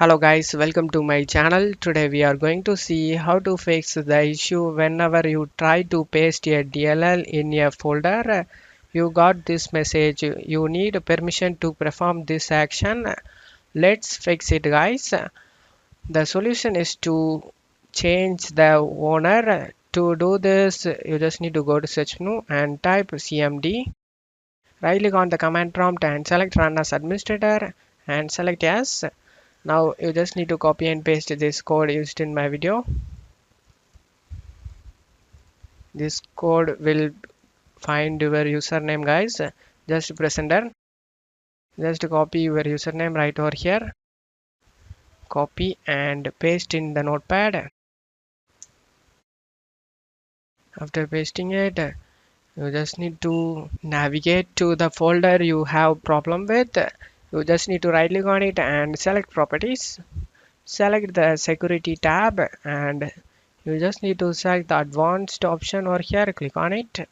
Hello guys, welcome to my channel. Today we are going to see how to fix the issue whenever you try to paste a DLL in a folder. You got this message, you need permission to perform this action. Let's fix it guys. The solution is to change the owner. To do this, you just need to go to search menu and type cmd. Right click on the command prompt and select run as administrator and select yes. Now you just need to copy and paste this code used in my video. This code will find your username guys. Just press enter. Just copy your username right over here. Copy and paste in the notepad. After pasting it, you just need to navigate to the folder you have problem with. You just need to right click on it and select properties. Select the security tab and you just need to select the advanced option over here. Click on it.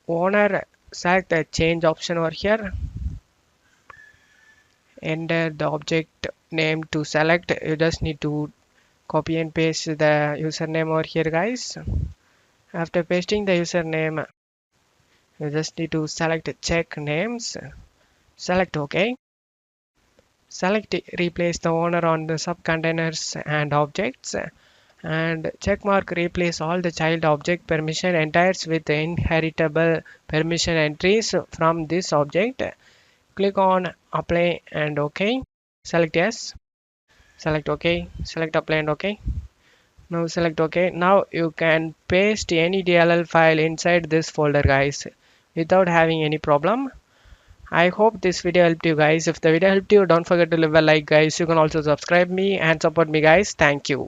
Owner, select the change option over here. Enter the object name to select. You just need to copy and paste the username over here guys. After pasting the username, you just need to select check names. Select OK. Select replace the owner on the subcontainers and objects, and check mark replace all the child object permission entries with inheritable permission entries from this object. Click on apply and OK. Select yes. Select OK. Select apply and OK. Now select OK. Now you can paste any DLL file inside this folder guys without having any problem. I hope this video helped you guys. If the video helped you, don't forget to leave a like guys. You can also subscribe me and support me guys. Thank you.